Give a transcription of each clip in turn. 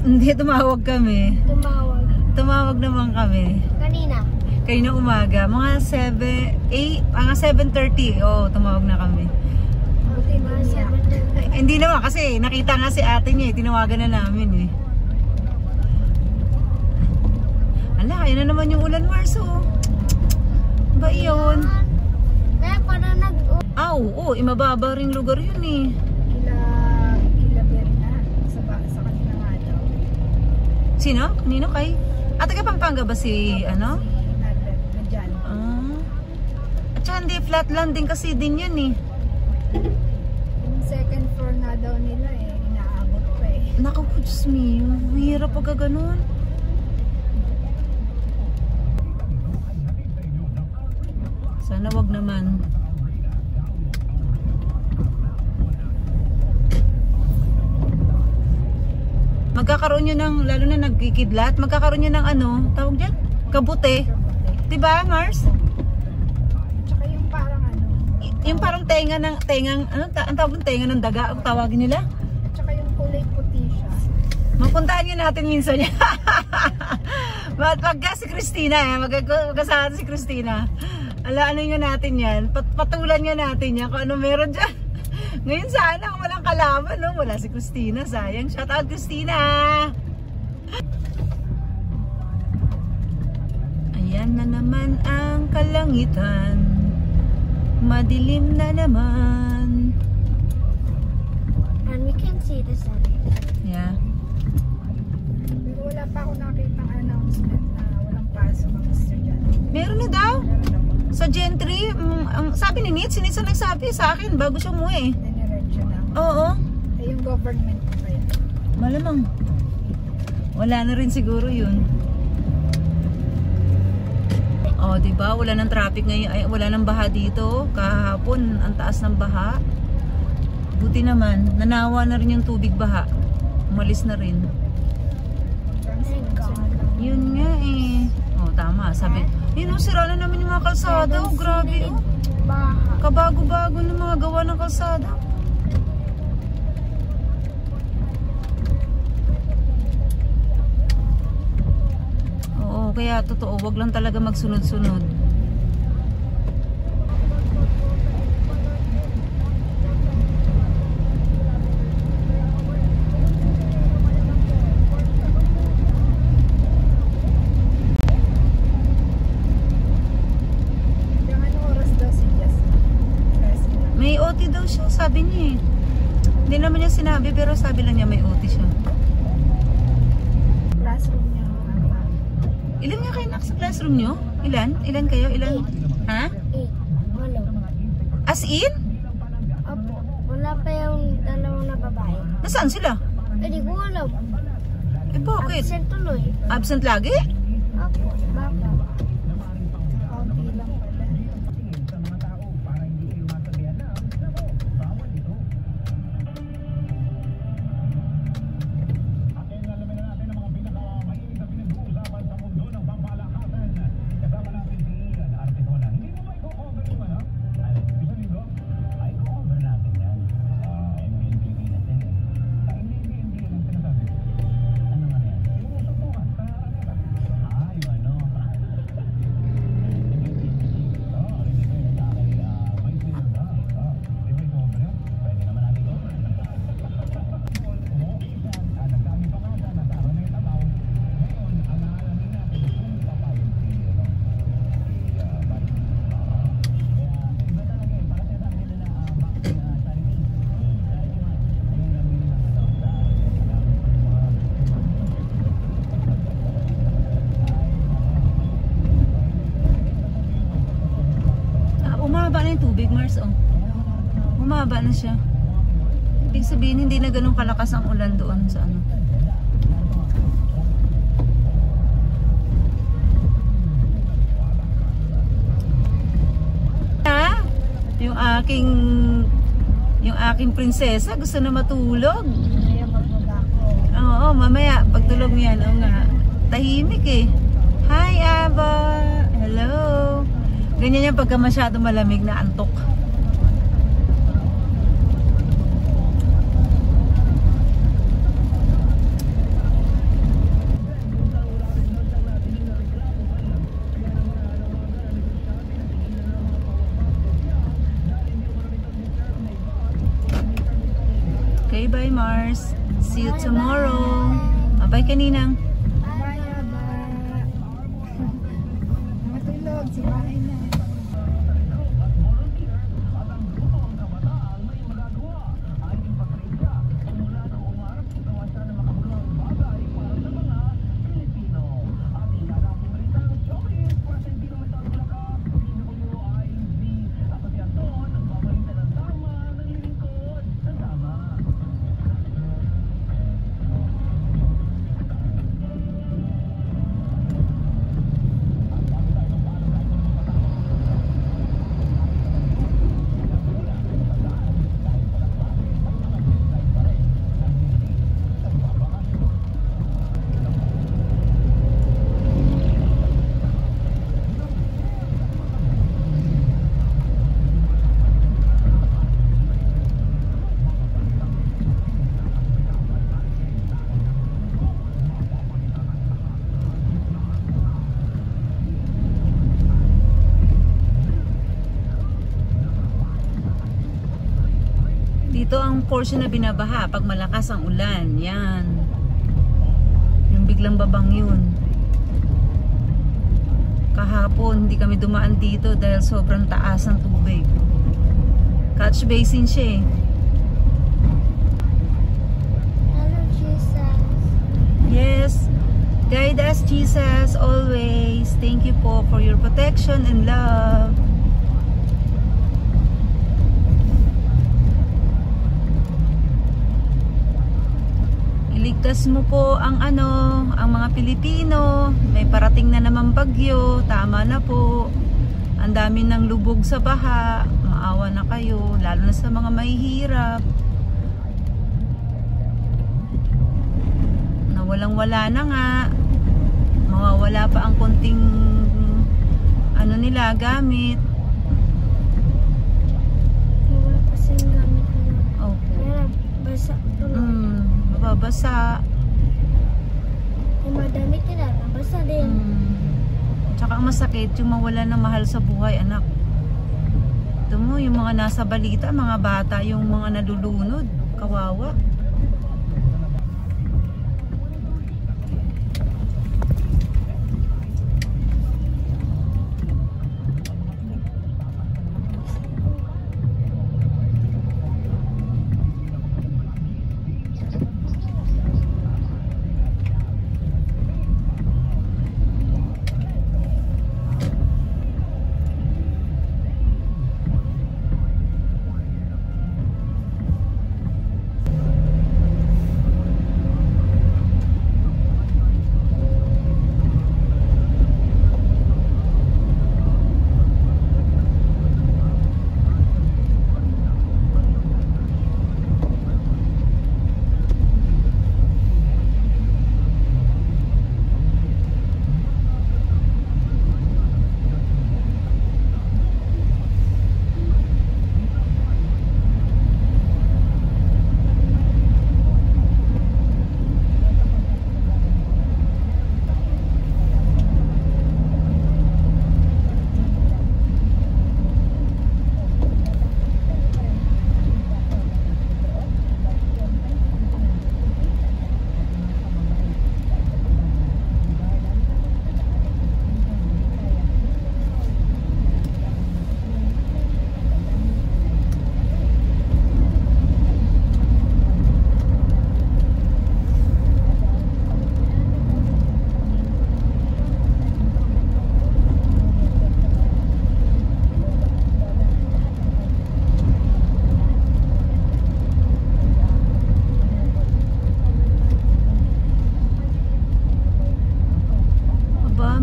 Hindi, tumawag kami. Tumawag naman kami. Kanina? Kanina umaga. Mga 7:30. Oo, tumawag na kami. Hindi naman kasi nakita nga si ate niya, tinawagan na namin eh. Ala, ayun na naman yung ulan, Mars, oh. Ba yun? Oo, mababa ring lugar yun eh. Kila Berna, sa kanina nga daw. Sino? Kanino kay? At taga Pampanga ba si, ano? Nadyan. At saka hindi, flat landing kasi din yan eh. Yung second floor na daw nila eh, inaabot pa eh. Naku po, Diyos me, mahirap pagka ganun. Sana wag naman. Magkakaroon nyo ng, lalo na nagkikidlat, magkakaroon nyo ng ano, tawag dyan? Kabute. Diba, Mars? Tsaka yung parang ano. Yung parang tengang, ano, ang tawag ng tenga ng daga, ang tawagin nila? Tsaka yung kulay puti siya. Mapuntahan nyo natin minsan yan. Pagka si Christina, magkasama si Christina. Ano nyo natin yan, patulan nyo natin yan kung ano meron dyan. Ngayon sana kung walang kalaban, no? Wala si Christina, sayang. Shout out, Christina! Ayan na naman ang kalangitan. Madilim na naman. And we can see the sun. Yeah. Pero wala pa ako nakita ng announcement na walang pasok ang estudyante. Meron na daw. Sa Gentry, sabi ni Nitz, ang nagsabi sa akin bago siya umuwi. Diniretso na. Oo. Eh, yung government pa yun. Malamang. Wala na rin siguro yun. Oh, di ba? Wala nang traffic ngayon. Ay, wala nang baha dito. Kahapon, ang taas ng baha. Buti naman, nanawa na rin yung tubig baha. Umalis na rin. Yun nga eh. Oh, tama. Sabi, yun oh, sira na naman yung mga kalsada. Oh, grabe oh. Kabago-bago ng mga gawa ng kalsada. Oo, kaya totoo, wag lang talaga magsunod-sunod. May OT daw siya, sabi niya eh. Hindi naman niya sinabi, pero sabi lang niya may OT siya. Classroom niya. Ilan nga kayo sa classroom niyo? Ilan? Ilan kayo? Ilan? Ha? 8. Wala. As in? Opo. Wala pa yung dalawang na babae. Nasaan sila? Eh, di ko alam. Eh bakit? Absent tuloy. Absent lagi? Opo. Baka. Kaunti lang pala. Tubig, Mars, oh. Bumaba na siya. Ibig sabihin, hindi na ganun kalakas ang ulan doon sa ano. Ha? Yung aking prinsesa gusto na matulog. Kaya magpapako. Oo, mamaya pagtulog niyan, oo nga. Tahimik eh. Hi, Aba. Hello. Ganyan yan pagka masyado malamig na antok. Okay, bye Mars. See you tomorrow. Bye kaninang. Matulog, si bahay na. Dito ang portion na binabaha pag malakas ang ulan. Yan. Yung biglang babang yun. Kahapon hindi kami dumaan dito dahil sobrang taas ng tubig. Catch basin siya eh. Hello, Jesus. Yes. Guide us, Jesus, always. Thank you po for your protection and love. Iligtas mo po ang ang mga Pilipino. May parating na naman bagyo. Tama na po. Ang dami ng lubog sa baha. Maawa na kayo, lalo na sa mga mahihirap. Nawalang-wala na nga. Mawawala pa ang konting nila gamit. Wala kasing gamit nila. Opo. Kaya basa tulog. Babasa. Yung mga damit nila, nabasa din. Tsaka ang masakit yung mawala ng mahal sa buhay, anak. Ito mo, yung mga nasa balita, mga bata, yung mga nalulunod. Kawawa.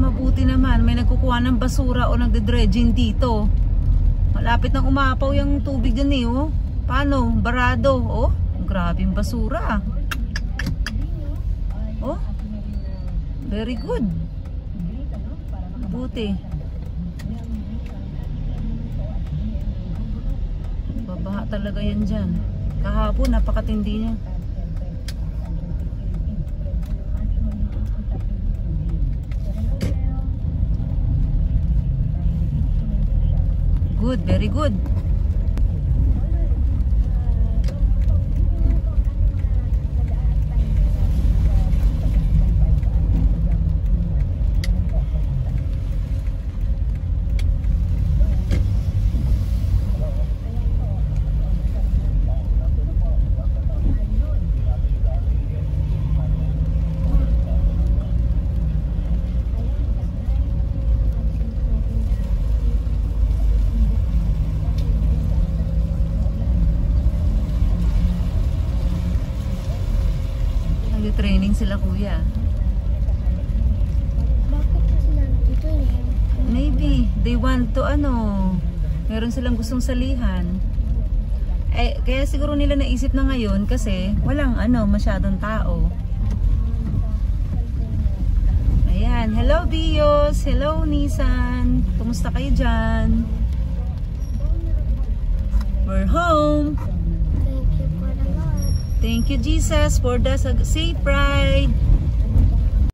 Mabuti naman may nagkukuha ng basura o nagde-dredging dito. Malapit nang umapaw yung tubig dyan eh, oh. Paano? Barado, oh. Grabing basura. Oh. Very good. Mabuti. Babaha talaga yan dyan. Kahapon napakatindi niya. Good, very good. Nagtitraining sila kuya. Bakit na sila nandito niya? Maybe, they want to meron silang gustong salihan. Kaya siguro nila naisip na ngayon kasi walang masyadong tao. Ayan, hello Bios, hello Nissan. Kumusta kayo dyan? We're home. Thank you for the Lord. Thank you Jesus for the safe ride.